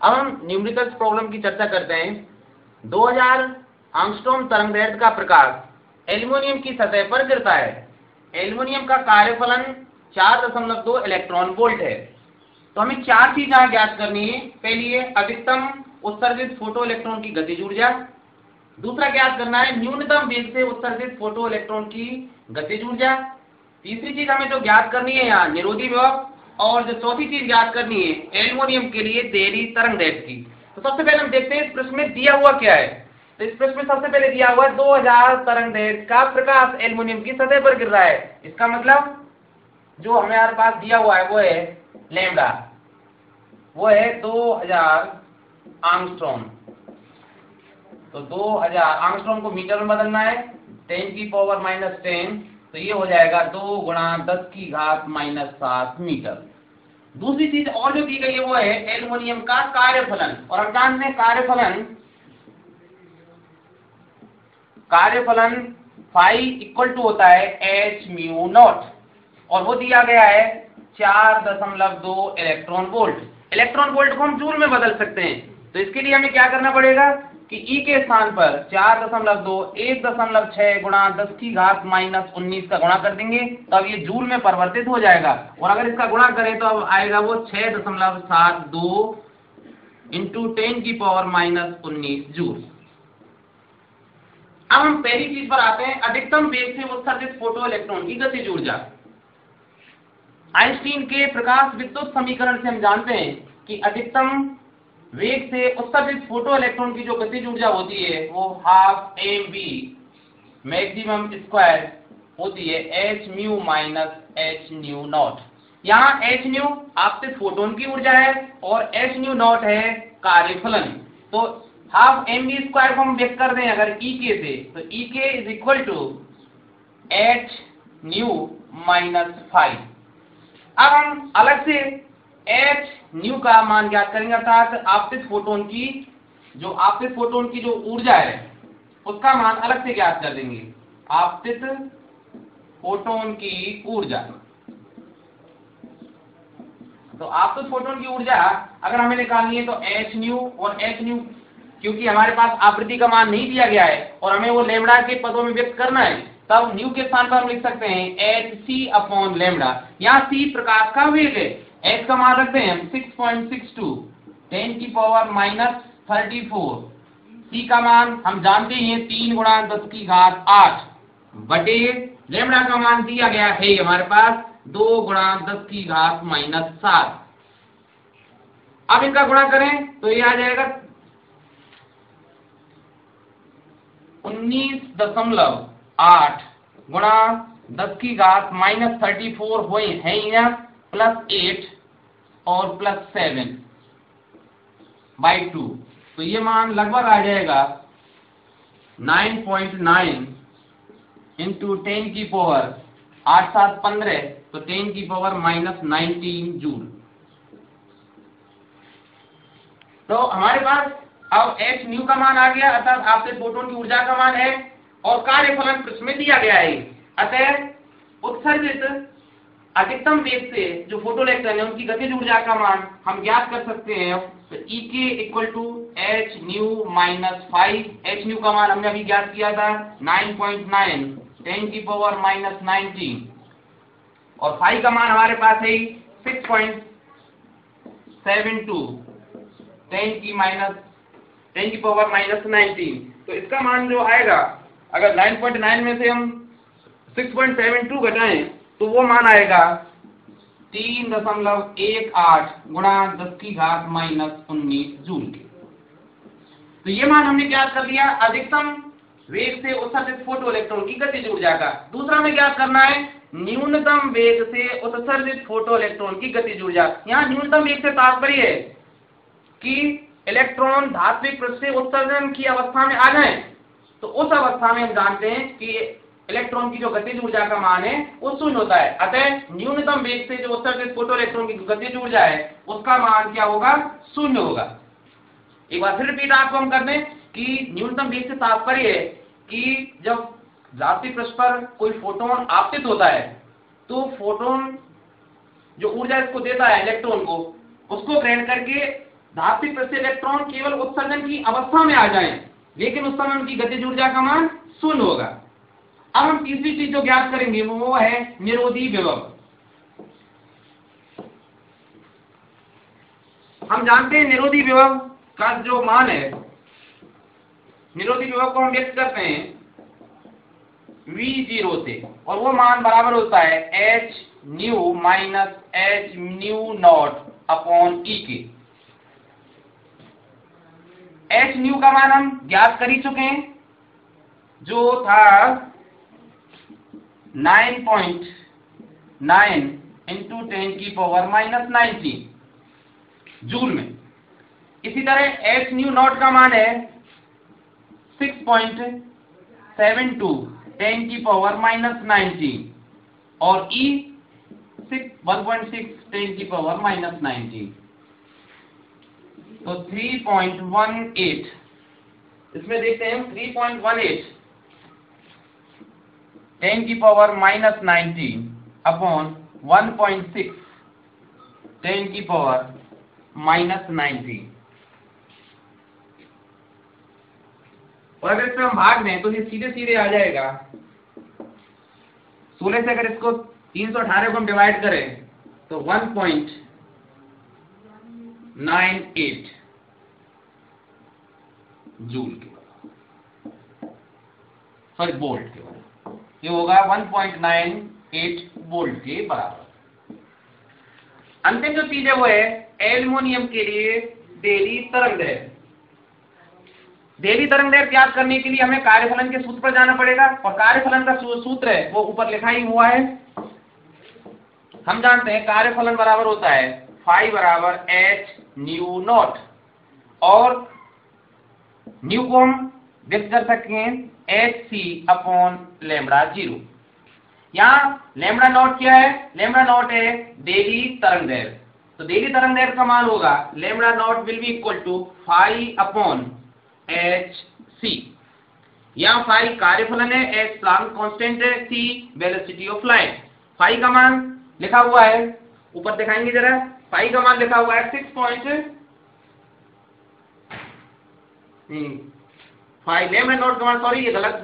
अब हम numerical problem की चर्चा करते हैं। 2000 एंगस्ट्रॉम तरंगदैर्घ्य का प्रकाश एल्युमिनियम की सतह पर गिरता है। एल्युमिनियम का कार्यफलन 4.2 इलेक्ट्रॉन वोल्ट है। तो हमें चार चीज यहाँ ज्ञात करनी है। पहली है अधिकतम उत्सर्जित फोटो इलेक्ट्रॉन की गतिज ऊर्जा। दूसरा ज्ञात करना है न्यूनतम वेग से उत्सर्जित फोटो इलेक्ट्रॉन की गतिज ऊर्जा। तीसरी चीज हमें जो ज्ञात करनी है यहाँ निरोधी विभव। और जो चौथी चीज ज्ञात करनी है एल्युमिनियम के लिए देरी तरंगदैर्घ्य की। तो सबसे पहले हम देखते हैं इस प्रश्न में दिया हुआ क्या है। तो इस प्रश्न में सबसे पहले दिया हुआ 2000 तरंगदैर्घ्य का प्रकाश एल्युमिनियम की सतह पर गिर रहा है। इसका मतलब जो हमारे पास दिया हुआ है वो है लैम्डा, वो है 2000 एंगस्ट्रॉम। तो 2000 एंगस्ट्रॉम को मीटर में बदलना है 10⁻⁻10। तो ये हो जाएगा 2 × 10⁻⁻7 मीटर। दूसरी चीज और जो दी गई है वो है एल्युमिनियम का कार्यफलन। और हम जानते हैं कार्यफलन फाई इक्वल टू होता है h/μ0 और वो दिया गया है 4.2 इलेक्ट्रॉन वोल्ट। इलेक्ट्रॉन वोल्ट को हम जूल में बदल सकते हैं। तो इसके लिए हमें क्या करना पड़ेगा कि E के स्थान पर 4.2 1.6 × 10⁻⁻19 का गुणा कर देंगे तो अब ये जूल में परिवर्तित हो जाएगा। और अगर इसका गुणा करें तो अब आएगा वो 6.72 × 10⁻⁻19 जूल। अब हम पहली चीज पर आते हैं अधिकतम वेग से उत्सर्जित फोटो इलेक्ट्रॉन की गतिज ऊर्जा। आइंस्टीन के प्रकाश विद्युत समीकरण से हम जानते हैं कि अधिकतम वेग से उत्सर्जित फोटो इलेक्ट्रॉन की जो गतिज ऊर्जा होती है वो 12mv मैक्सिमम स्क्वायर होती है h/μ - h/μ0। यहाँ h/μ आपतित फोटोन की ऊर्जा है और h/μ0 है कार्यफलन। तो 12mv² को हम व्यक्त कर दें अगर EK से तो EK = h/μ - 5। अब हम अलग से h/μ का मान ज्ञात करेंगे अर्थात आपतित फोटोन की जो ऊर्जा है उसका मान अलग से ज्ञात कर देंगे। आपतित फोटोन की ऊर्जा, तो आपतित फोटोन की ऊर्जा अगर हमें निकालनी है तो h/μ और h/μ क्योंकि हमारे पास आवृत्ति का मान नहीं दिया गया है और हमें वो लैम्डा के पदों में व्यक्त करना है तब न्यू के स्थान पर हम लिख सकते हैं hc/λ। यहाँ c प्रकाश का वेग है, h का मान रखते हैं हम 6.62 10⁻⁻34। c का मान हम जानते हैं 3 × 10⁸ बटे लैम्डा का मान दिया गया है हमारे पास 2 × 10⁻⁻7। अब इनका गुणा करें तो ये आ जाएगा 19.8 × 10⁻⁻34 हुए हैं यहाँ +8 और +7/2। तो ये मान लगभग आ जाएगा 9.9 × 10⁻⁸ 8 7 15 तो 10⁻⁻19 जूल। तो हमारे पास अब h/μ का मान आ गया अर्थात आपतित फोटोन की ऊर्जा का मान है और कार्यफलन प्रश्न में दिया गया है। अतः उत्सर्जित अधिकतम वेग से जो फोटो इलेक्ट्रॉन है उनकी गतिज ऊर्जा का मान हम ज्ञात कर सकते हैं। तो EK = h/μ - 5। h/μ का मान हमने अभी ज्ञात किया था 9.9 10⁻⁻19 और फाई का मान हमारे पास है 6.72 10⁻⁻19। तो इसका मान जो आएगा अगर 9.9 में से हम 6.72 घटाएं तो वो मान आएगा 3.18 × 10⁻⁻19 जूल के। तो ये मान हमने ज्ञात कर दिया अधिकतम वेग से उत्सर्जित फोटो इलेक्ट्रॉन की गतिज ऊर्जा का। दूसरा हमें ज्ञात करना है न्यूनतम वेग से उत्सर्जित फोटो इलेक्ट्रॉन की गतिज ऊर्जा। यहाँ न्यूनतम वेग से तात्पर्य है कि इलेक्ट्रॉन धात्विक पृष्ठ से उत्सर्जन की अवस्था में आ जाए तो उस अवस्था में हम जानते हैं कि इलेक्ट्रॉन की जो गतिज ऊर्जा का मान है वो 0 होता है। अतः न्यूनतम वेग से जो उत्सर्जित फोटो इलेक्ट्रॉन की गतिज ऊर्जा है उसका मान क्या होगा 0 होगा। एक बार फिर रिपीट आपको हम कर दें कि न्यूनतम वेग से तात्पर्य है कि जब धात्विक पृष्ठ पर कोई फोटोन आपतित होता है तो फोटोन जो ऊर्जा इसको देता है इलेक्ट्रॉन को उसको ग्रहण करके धात्विक पृष्ठ से इलेक्ट्रॉन केवल उत्सर्जन की अवस्था में आ जाएं, लेकिन उस समय उनकी गतिज ऊर्जा का मान 0 होगा। अब हम तीसरी चीज जो ज्ञात करेंगे वो है निरोधी विभव। हम जानते हैं निरोधी विभव का जो मान है, निरोधी विभव को हम व्यक्त करते हैं V0 से, और वो मान बराबर होता है h new minus h new not upon E के। h न्यू का मान हम ज्ञात कर ही चुके हैं, जो था 9.9 इंटू 10⁻⁻⁹ जूल में। इसी तरह h न्यू नॉट का मान है 6.72 10⁻⁻⁹ और E 1.6 10⁻⁻⁹। तो 3.18, इसमें देखते हैं 3.18 10⁻⁻⁹ अपॉन 1.6 10⁻⁻⁹। और अगर इसमें हम भाग दें तो ये सीधे सीधे आ जाएगा 16 से। अगर इसको 318 को हम डिवाइड करें तो 1.98 जूल के, सॉरी वोल्ट के बराबर, ये होगा 1.98 वोल्ट के बराबर। अंतिम जो चीज है वो है एल्युमिनियम के लिए देरी तरंगदैर्घ्य। देरी तरंगदैर्घ्य ज्ञात करने के लिए हमें कार्यफलन के सूत्र पर जाना पड़ेगा, और कार्यफलन का सूत्र है वो ऊपर लिखा ही हुआ है। हम जानते हैं कार्यफलन बराबर होता है फाई बराबर h न्यू नॉट, और न्यू को हम व्यक्त कर सकते हैं hc अपॉन लैम्बडा 0। यहाँ लैम्बडा नॉट क्या है? लैम्बडा नॉट है देरी तरंगदैर्घ्य। तो देरी तरंगदैर्घ्य का मान होगा lambda naught will be equal to phi upon hc। यहाँ फाई कार्यफलन है, h प्लांक कांस्टेंट है, c velocity of light. Phi का मान लिखा हुआ है, ऊपर दिखाएंगे जरा, फाई का मान लिखा हुआ है 6.5 लैम्बडा नॉट का मान, सॉरी ये गलत,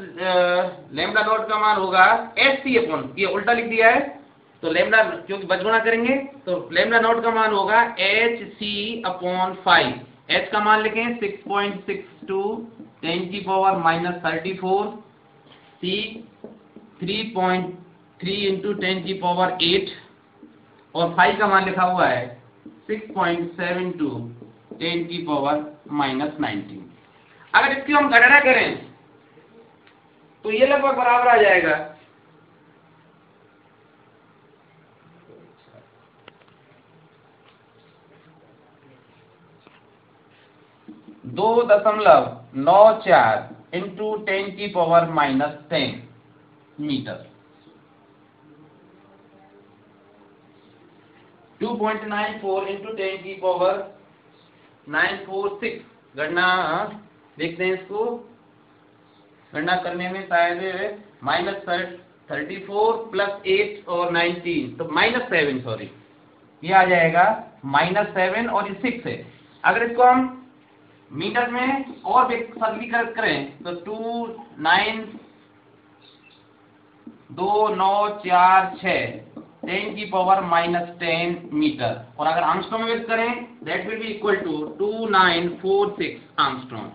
लैम्बडा नॉट का मान होगा hc अपॉन, ये उल्टा लिख दिया है, तो लैम्बडा क्योंकि बचगुणा करेंगे तो लैम्बडा नॉट का मान होगा hc अपॉन 5। h का मान लिखें 6.62 10⁻⁻34, c 3.3 इंटू 10⁸, और 5 का मान लिखा हुआ है 6.72 10⁻⁻⁹। अगर इसकी हम गणना करें तो ये लगभग बराबर आ जाएगा 2.94 इंटू 10⁻⁻10 मीटर। 2.94 इंटू 10⁻946। गणना देखते हैं, इसको गणना करने में शायद -34 प्लस 8 और 19, तो -7, सॉरी ये आ जाएगा -7 और ये 6 है। अगर इसको हम मीटर में और सरलीकृत करें तो 2.946 10⁻⁻10 मीटर, और अगर आर्मस्ट्रॉन्ग में व्यक्त करें that will be equal to 2946 Armstrong.